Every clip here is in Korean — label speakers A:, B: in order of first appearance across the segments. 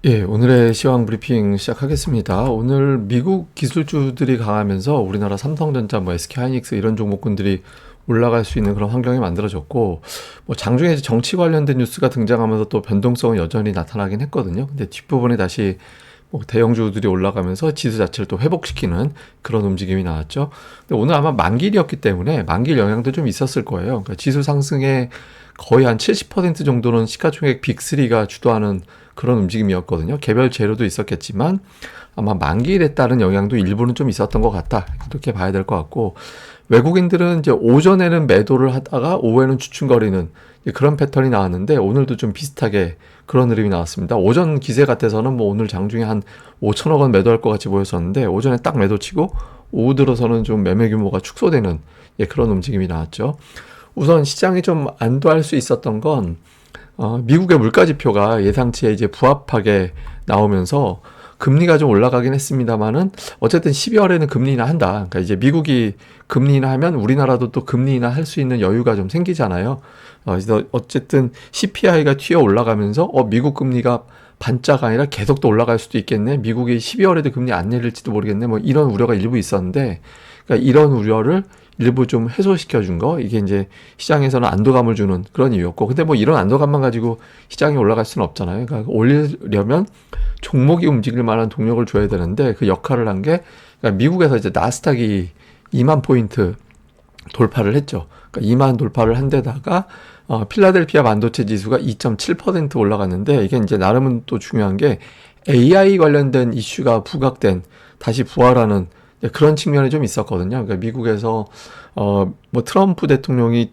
A: 예, 오늘의 시황 브리핑 시작하겠습니다. 오늘 미국 기술주들이 강하면서 우리나라 삼성전자, SK하이닉스 이런 종목군들이 올라갈 수 있는 그런 환경이 만들어졌고, 장중에 정치 관련된 뉴스가 등장하면서 또 변동성은 여전히 나타나긴 했거든요. 근데 뒷부분에 다시 대형주들이 올라가면서 지수 자체를 또 회복시키는 그런 움직임이 나왔죠. 근데 오늘 아마 만길이었기 때문에 만길 영향도 좀 있었을 거예요. 그러니까 지수 상승의 거의 한 70% 정도는 시가총액 빅3가 주도하는 그런 움직임이었거든요. 개별 재료도 있었겠지만 아마 만기일에 따른 영향도 일부는 좀 있었던 것 같다. 이렇게 봐야 될 것 같고, 외국인들은 이제 오전에는 매도를 하다가 오후에는 주춤거리는 그런 패턴이 나왔는데, 오늘도 좀 비슷하게 그런 흐름이 나왔습니다. 오전 기세 같아서는 오늘 장중에 한 5천억 원 매도할 것 같이 보였었는데, 오전에 딱 매도치고 오후 들어서는 좀 매매 규모가 축소되는 그런 움직임이 나왔죠. 우선 시장이 좀 안도할 수 있었던 건 미국의 물가지표가 예상치에 이제 부합하게 나오면서 금리가 좀 올라가긴 했습니다만은 어쨌든 12월에는 금리 인하 한다. 그러니까 이제 미국이 금리 인하 하면 우리나라도 또 금리 인하 할 수 있는 여유가 좀 생기잖아요. 그래서 어쨌든 CPI가 튀어 올라가면서 미국 금리가 반자가 아니라 계속 또 올라갈 수도 있겠네. 미국이 12월에도 금리 안 내릴지도 모르겠네. 이런 우려가 일부 있었는데, 그러니까 이런 우려를 일부 좀 해소시켜 준 거, 이게 이제 시장에서는 안도감을 주는 그런 이유였고, 근데 이런 안도감만 가지고 시장이 올라갈 수는 없잖아요. 그러니까 올리려면 종목이 움직일 만한 동력을 줘야 되는데, 그 역할을 한 게, 그러니까 미국에서 이제 나스닥이 2만 포인트 돌파를 했죠. 그러니까 2만 돌파를 한 데다가 필라델피아 반도체 지수가 2.7% 올라갔는데, 이게 이제 나름은 또 중요한 게 AI 관련된 이슈가 부각된, 다시 부활하는 그런 측면이 좀 있었거든요. 그러니까 미국에서 트럼프 대통령이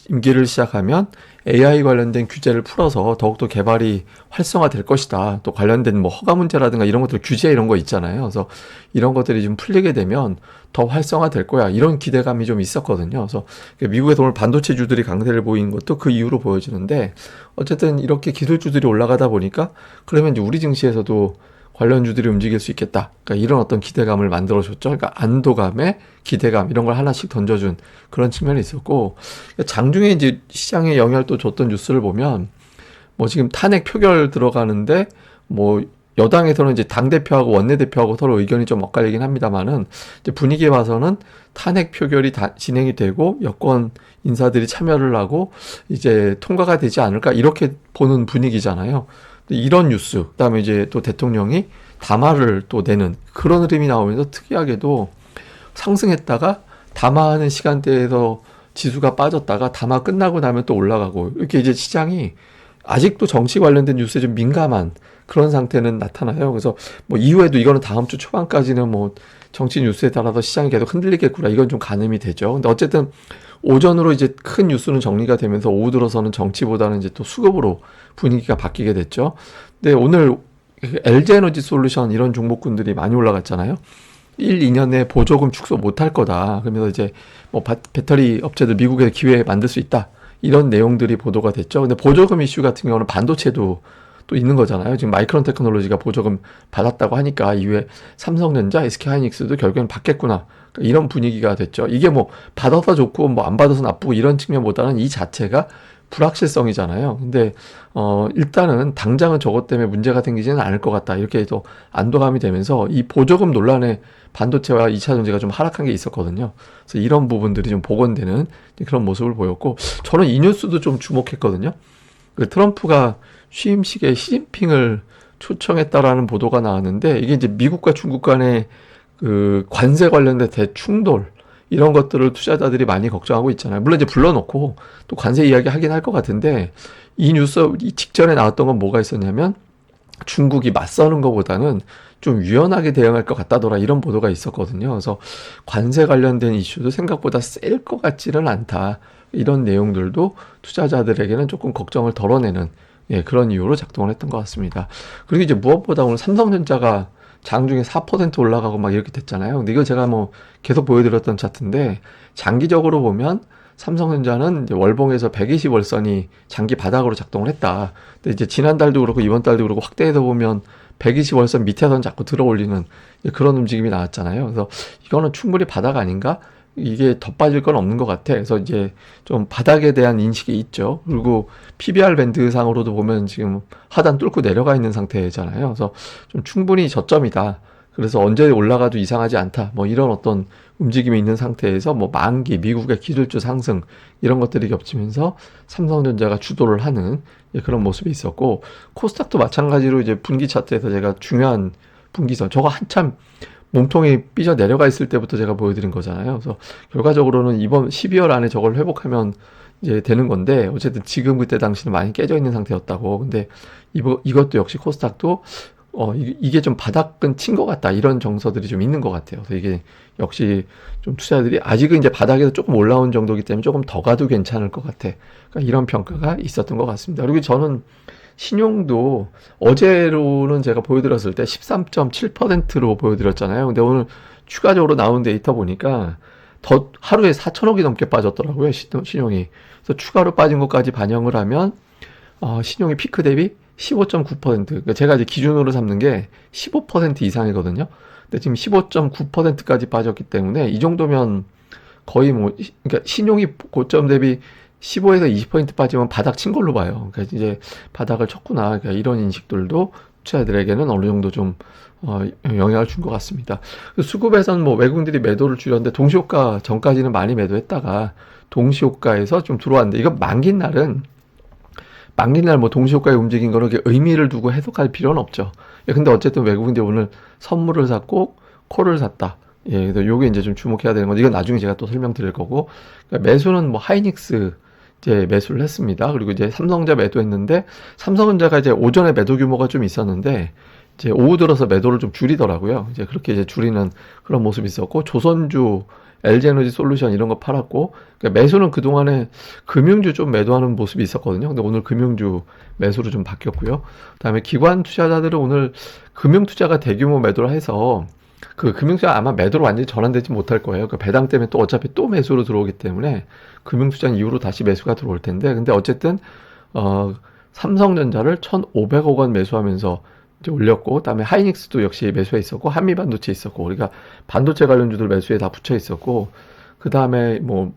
A: 임기를 시작하면 AI 관련된 규제를 풀어서 더욱더 개발이 활성화될 것이다. 또 관련된 허가 문제라든가 이런 것들, 규제 이런 거 있잖아요. 그래서 이런 것들이 좀 풀리게 되면 더 활성화될 거야. 이런 기대감이 좀 있었거든요. 그래서 미국에서 오늘 반도체주들이 강세를 보이는 것도 그 이유로 보여지는데, 어쨌든 이렇게 기술주들이 올라가다 보니까 그러면 이제 우리 증시에서도 관련주들이 움직일 수 있겠다. 그러니까 이런 어떤 기대감을 만들어줬죠. 그러니까 안도감에 기대감 이런 걸 하나씩 던져준 그런 측면이 있었고, 장중에 이제 시장에 영향을 또 줬던 뉴스를 보면 지금 탄핵 표결 들어가는데 여당에서는 이제 당대표하고 원내대표하고 서로 의견이 좀 엇갈리긴 합니다만은, 이제 분위기에 봐서는 탄핵 표결이 진행이 되고 여권 인사들이 참여를 하고 이제 통과가 되지 않을까, 이렇게 보는 분위기잖아요. 이런 뉴스, 그다음에 이제 또 대통령이 담화를 또 내는 그런 흐름이 나오면서 특이하게도 상승했다가 담화하는 시간대에서 지수가 빠졌다가 담화 끝나고 나면 또 올라가고, 이렇게 이제 시장이 아직도 정치 관련된 뉴스에 좀 민감한 그런 상태는 나타나요. 그래서 이후에도 이거는 다음 주 초반까지는 정치 뉴스에 따라서 시장이 계속 흔들리겠구나, 이건 좀 가늠이 되죠. 근데 어쨌든 오전으로 이제 큰 뉴스는 정리가 되면서 오후 들어서는 정치보다는 이제 또 수급으로 분위기가 바뀌게 됐죠. 근데 오늘 LG에너지 솔루션 이런 종목군들이 많이 올라갔잖아요. 1, 2년 내에 보조금 축소 못할 거다. 그러면서 이제 배터리 업체들 미국에 기회 만들 수 있다, 이런 내용들이 보도가 됐죠. 근데 보조금 이슈 같은 경우는 반도체도 또 있는 거잖아요. 지금 마이크론 테크놀로지가 보조금 받았다고 하니까 이후에 삼성전자, SK하이닉스도 결국엔 받겠구나, 이런 분위기가 됐죠. 이게 받아서 좋고 안 받아서 나쁘고 이런 측면보다는 이 자체가 불확실성이잖아요. 근데 일단은 당장은 저것 때문에 문제가 생기지는 않을 것 같다, 이렇게 또 안도감이 되면서 이 보조금 논란에 반도체와 2차 전지가 좀 하락한 게 있었거든요. 그래서 이런 부분들이 좀 복원되는 그런 모습을 보였고, 저는 이 뉴스도 좀 주목했거든요. 그 트럼프가 취임식에 시진핑을 초청했다라는 보도가 나왔는데, 이게 이제 미국과 중국 간의 그 관세 관련된 대충돌, 이런 것들을 투자자들이 많이 걱정하고 있잖아요. 물론 이제 불러놓고 또 관세 이야기 하긴 할 것 같은데, 이 뉴스 이 직전에 나왔던 건 뭐가 있었냐면, 중국이 맞서는 것보다는 좀 유연하게 대응할 것 같다더라, 이런 보도가 있었거든요. 그래서 관세 관련된 이슈도 생각보다 셀 것 같지는 않다, 이런 내용들도 투자자들에게는 조금 걱정을 덜어내는 그런 이유로 작동을 했던 것 같습니다. 그리고 이제 무엇보다 오늘 삼성전자가 장중에 4% 올라가고 이렇게 됐잖아요. 근데 이거 제가 계속 보여드렸던 차트인데, 장기적으로 보면 삼성전자는 이제 월봉에서 120월선이 장기 바닥으로 작동을 했다. 근데 이제 지난달도 그렇고 이번 달도 그렇고 확대해서 보면 120월선 밑에선 자꾸 들어 올리는 그런 움직임이 나왔잖아요. 그래서 이거는 충분히 바닥 아닌가? 이게 더 빠질 건 없는 것 같아. 그래서 이제 좀 바닥에 대한 인식이 있죠. 그리고 PBR 밴드 상으로도 보면 지금 하단 뚫고 내려가 있는 상태잖아요. 그래서 좀 충분히 저점이다. 그래서 언제 올라가도 이상하지 않다. 뭐 이런 어떤 움직임이 있는 상태에서 뭐 만기, 미국의 기술주 상승 이런 것들이 겹치면서 삼성전자가 주도를 하는 그런 모습이 있었고, 코스닥도 마찬가지로 이제 분기 차트에서 제가 중요한 분기선, 저거 한참 몸통이 삐져 내려가 있을 때부터 제가 보여드린 거잖아요. 그래서 결과적으로는 이번 12월 안에 저걸 회복하면 이제 되는 건데, 어쨌든 지금 그때 당시는 많이 깨져 있는 상태였다고. 근데 이것도 역시 코스닥도 이게 좀 바닥은 친 것 같다, 이런 정서들이 좀 있는 것 같아요. 그래서 이게 역시 좀 투자들이 아직은 이제 바닥에서 조금 올라온 정도이기 때문에 조금 더 가도 괜찮을 것 같아. 그러니까 이런 평가가 있었던 것 같습니다. 그리고 저는 신용도 어제로는 제가 보여드렸을 때 13.7%로 보여드렸잖아요. 근데 오늘 추가적으로 나온 데이터 보니까 더 하루에 4천억이 넘게 빠졌더라고요, 신용이. 그래서 추가로 빠진 것까지 반영을 하면 신용이 피크 대비 15.9%. 그러니까 제가 이제 기준으로 삼는 게 15% 이상이거든요. 근데 지금 15.9%까지 빠졌기 때문에 이 정도면 거의 뭐, 그러니까 신용이 고점 대비 15에서 20% 빠지면 바닥 친 걸로 봐요. 그러니까 이제 바닥을 쳤구나. 그러니까 이런 인식들도 투자자들에게는 어느 정도 좀 영향을 준 것 같습니다. 수급에서는 뭐 외국인들이 매도를 줄였는데 동시호가 전까지는 많이 매도했다가 동시호가에서 좀 들어왔는데, 이거 만긴 날 뭐 동시호가에 움직인 거는 의미를 두고 해석할 필요는 없죠. 근데 어쨌든 외국인들이 오늘 선물을 샀고 콜을 샀다. 그래서 요게 이제 좀 주목해야 되는 건데, 이건 나중에 제가 또 설명드릴 거고, 그러니까 매수는 뭐 하이닉스 이제 매수를 했습니다. 그리고 이제 삼성전자 매도했는데, 삼성전자가 이제 오전에 매도 규모가 좀 있었는데 이제 오후 들어서 매도를 좀 줄이더라고요. 이제 그렇게 이제 줄이는 그런 모습이 있었고, 조선주, LG에너지 솔루션 이런 거 팔았고, 그러니까 매수는 그동안에 금융주 좀 매도하는 모습이 있었거든요. 근데 오늘 금융주 매수로 좀 바뀌었고요. 그다음에 기관 투자자들은 오늘 금융 투자가 대규모 매도를 해서 그 금융투자 아마 매도로 완전히 전환되지 못할 거예요. 그 배당 때문에 또 어차피 또 매수로 들어오기 때문에 금융투자 이후로 다시 매수가 들어올 텐데, 근데 어쨌든 삼성전자를 1,500억 원 매수하면서 이제 올렸고, 그다음에 하이닉스도 역시 매수해 있었고, 한미반도체 있었고, 우리가 반도체 관련주들 매수에 다 붙여 있었고, 그다음에 뭐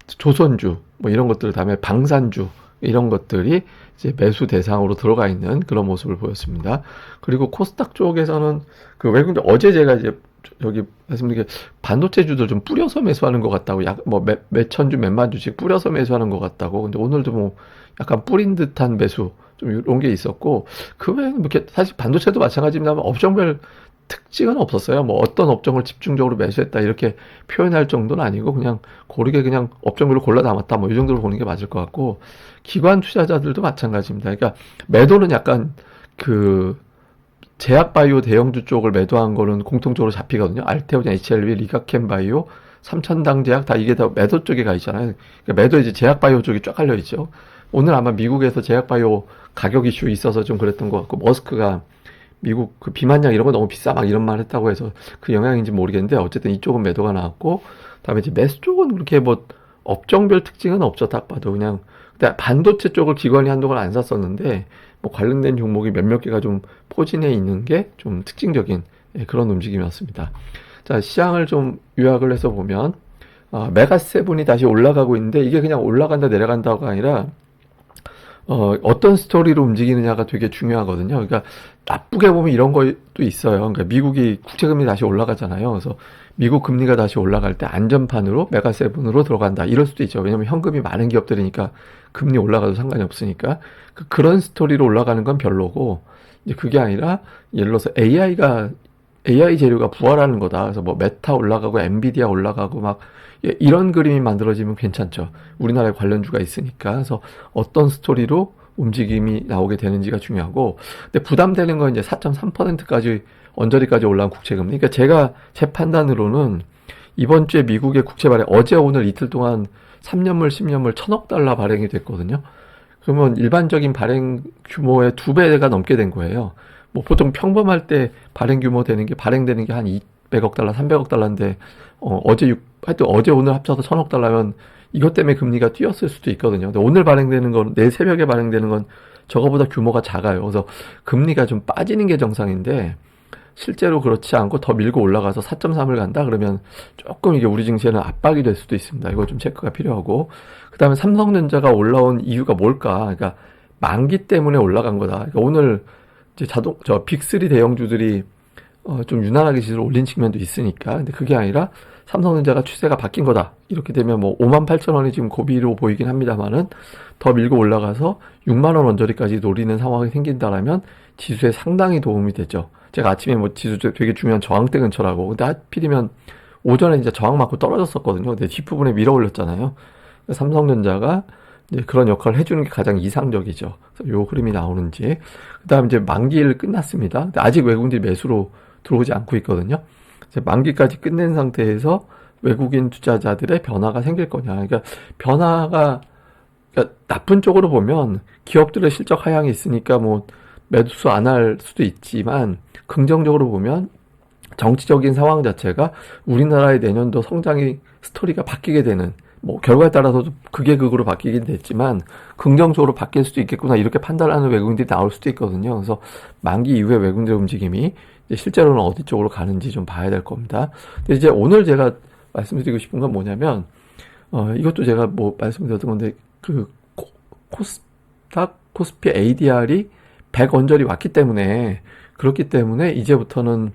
A: 조선주 뭐 이런 것들, 다음에 방산주 이런 것들이 이제 매수 대상으로 들어가 있는 그런 모습을 보였습니다. 그리고 코스닥 쪽에서는 그 외국인들, 어제 제가 이제 여기 말씀드린 게 반도체주들 좀 뿌려서 매수하는 것 같다고, 뭐 몇천 주 몇만 주씩 뿌려서 매수하는 것 같다고. 근데 오늘도 뭐 약간 뿌린 듯한 매수 좀 이런 게 있었고, 그 외에는 뭐 이렇게 사실 반도체도 마찬가지입니다만 업종별 특징은 없었어요. 뭐 어떤 업종을 집중적으로 매수했다 이렇게 표현할 정도는 아니고, 그냥 고르게 그냥 업종별로 골라 담았다 뭐 이 정도로 보는 게 맞을 것 같고, 기관 투자자들도 마찬가지입니다. 그러니까 매도는 약간 그 제약바이오 대형주 쪽을 매도한 거는 공통적으로 잡히거든요. 알테오젠, HLB, 리가켄바이오, 삼천당제약 다 이게 다 매도 쪽에 가 있잖아요. 그러니까 매도 이제 제약바이오 쪽이 쫙 깔려 있죠. 오늘 아마 미국에서 제약바이오 가격 이슈 있어서 좀 그랬던 것 같고, 머스크가 미국 그 비만약 이런 거 너무 비싸 막 이런 말 했다고 해서 그 영향인지 모르겠는데, 어쨌든 이쪽은 매도가 나왔고, 그다음에 이제 매수 쪽은 그렇게 뭐 업종별 특징은 없죠. 딱 봐도 그냥. 근데 반도체 쪽을 기관이 한동안 안 샀었는데 뭐 관련된 종목이 몇몇 개가 좀 포진해 있는 게 좀 특징적인 그런 움직임이었습니다. 자, 시장을 좀 요약을 해서 보면 메가세븐이 다시 올라가고 있는데, 이게 그냥 올라간다 내려간다가 아니라 어떤 스토리로 움직이느냐가 되게 중요하거든요. 그러니까 나쁘게 보면 이런 것도 있어요. 그러니까 미국이 국채금리 다시 올라가잖아요. 그래서 미국 금리가 다시 올라갈 때 안전판으로 메가세븐으로 들어간다, 이럴 수도 있죠. 왜냐면 현금이 많은 기업들이니까 금리 올라가도 상관이 없으니까. 그런 스토리로 올라가는 건 별로고, 이제 그게 아니라 예를 들어서 AI 재료가 부활하는 거다. 그래서 뭐 메타 올라가고 엔비디아 올라가고 막 이런 그림이 만들어지면 괜찮죠. 우리나라에 관련주가 있으니까. 그래서 어떤 스토리로 움직임이 나오게 되는지가 중요하고, 근데 부담되는 건 이제 4.3%까지 언저리까지 올라온 국채금리. 그러니까 제 판단으로는 이번 주에 미국의 국채 발행, 어제 오늘 이틀 동안 3년물, 10년물 1,000억 달러 발행이 됐거든요. 그러면 일반적인 발행 규모의 2배가 넘게 된 거예요. 뭐 보통 평범할 때 발행되는 게 한 200억 달러, 300억 달러인데, 하여튼 어제 오늘 합쳐서 1,000억 달러면 이것 때문에 금리가 뛰었을 수도 있거든요. 근데 오늘 발행되는 건, 내일 새벽에 발행되는 건 저거보다 규모가 작아요. 그래서 금리가 좀 빠지는 게 정상인데, 실제로 그렇지 않고 더 밀고 올라가서 4.3을 간다 그러면 조금 이게 우리 증시에는 압박이 될 수도 있습니다. 이거 좀 체크가 필요하고, 그 다음에 삼성전자가 올라온 이유가 뭘까? 그러니까 만기 때문에 올라간 거다. 그러니까 오늘 이제 빅3 대형주들이 좀 유난하게 지수를 올린 측면도 있으니까. 근데 그게 아니라 삼성전자가 추세가 바뀐 거다. 이렇게 되면 뭐 58,000원이 지금 고비로 보이긴 합니다만은 더 밀고 올라가서 6만원 언저리까지 노리는 상황이 생긴다라면 지수에 상당히 도움이 되죠. 제가 아침에 뭐 지수 되게 중요한 저항대 근처라고. 근데 하필이면 오전에 진짜 저항 맞고 떨어졌었거든요. 근데 뒷부분에 밀어 올렸잖아요. 삼성전자가 이제 그런 역할을 해주는 게 가장 이상적이죠. 그래서 요 흐름이 나오는지. 그 다음 이제 만기일 끝났습니다. 근데 아직 외국인들이 매수로 들어오지 않고 있거든요. 이제 만기까지 끝낸 상태에서 외국인 투자자들의 변화가 생길 거냐. 그러니까 변화가, 그러니까 나쁜 쪽으로 보면 기업들의 실적 하향이 있으니까 뭐 매수 안 할 수도 있지만, 긍정적으로 보면 정치적인 상황 자체가 우리나라의 내년도 성장의 스토리가 바뀌게 되는, 뭐 결과에 따라서도 극의 극으로 바뀌긴 됐지만 긍정적으로 바뀔 수도 있겠구나, 이렇게 판단하는 외국인들이 나올 수도 있거든요. 그래서 만기 이후에 외국인들 움직임이 이제 실제로는 어디 쪽으로 가는지 좀 봐야 될 겁니다. 근데 이제 오늘 제가 말씀드리고 싶은 건 뭐냐면, 이것도 제가 뭐 말씀드렸던 건데, 그 코스닥 코스피 ADR이 100 언저리 왔기 때문에, 그렇기 때문에 이제부터는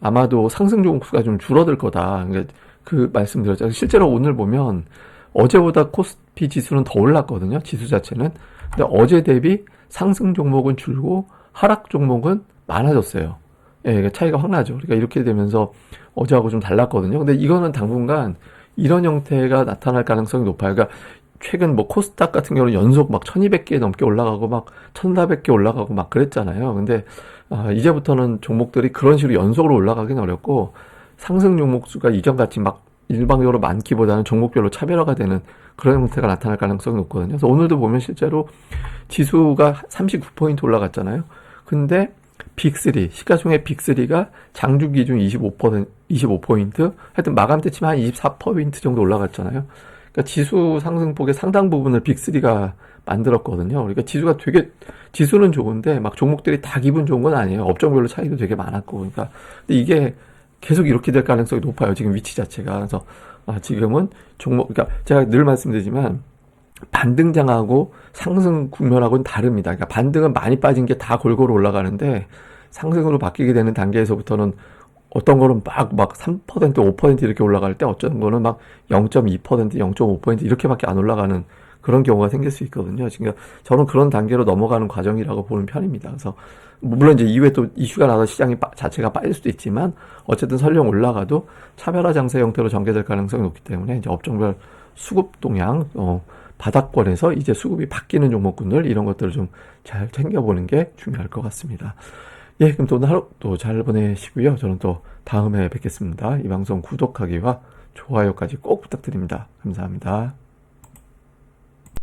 A: 아마도 상승 종목수가 좀 줄어들 거다. 그러니까 그 말씀드렸죠. 실제로 오늘 보면 어제보다 코스피 지수는 더 올랐거든요. 지수 자체는. 근데 어제 대비 상승 종목은 줄고 하락 종목은 많아졌어요. 예, 차이가 확 나죠. 그러니까 이렇게 되면서 어제하고 좀 달랐거든요. 근데 이거는 당분간 이런 형태가 나타날 가능성이 높아요. 그러니까 최근 뭐 코스닥 같은 경우는 연속 막 1200개 넘게 올라가고 막 1400개 올라가고 막 그랬잖아요. 근데 이제부터는 종목들이 그런 식으로 연속으로 올라가긴 어렵고, 상승 종목 수가 이전같이 막 일방적으로 많기보다는 종목별로 차별화가 되는 그런 형태가 나타날 가능성이 높거든요. 그래서 오늘도 보면 실제로 지수가 39포인트 올라갔잖아요. 근데 빅3, 시가총액 빅3가 장중 기준 25포인트, 하여튼 마감 때 치면 한 24포인트 정도 올라갔잖아요. 그러니까 지수 상승폭의 상당 부분을 빅3가 만들었거든요. 그러니까 지수는 좋은데 막 종목들이 다 기분 좋은 건 아니에요. 업종별로 차이도 되게 많았고. 그러니까 근데 이게 계속 이렇게 될 가능성이 높아요. 지금 위치 자체가. 그래서 지금은 그러니까 제가 늘 말씀드리지만 반등장하고 상승 국면하고는 다릅니다. 그러니까 반등은 많이 빠진 게 다 골고루 올라가는데, 상승으로 바뀌게 되는 단계에서부터는 어떤 거는 막 3%, 5% 이렇게 올라갈 때, 어떤 거는 막 0.2%, 0.5% 이렇게밖에 안 올라가는 그런 경우가 생길 수 있거든요. 그러니까 저는 그런 단계로 넘어가는 과정이라고 보는 편입니다. 그래서 물론 이제 이후에 또 이슈가 나서 시장이 자체가 빠질 수도 있지만, 어쨌든 설령 올라가도 차별화 장세 형태로 전개될 가능성이 높기 때문에 이제 업종별 수급 동향, 바닥권에서 이제 수급이 바뀌는 종목군들, 이런 것들을 좀 잘 챙겨보는 게 중요할 것 같습니다. 예, 그럼 또 오늘 하루 또 잘 보내시고요. 저는 또 다음에 뵙겠습니다. 이 방송 구독하기와 좋아요까지 꼭 부탁드립니다. 감사합니다.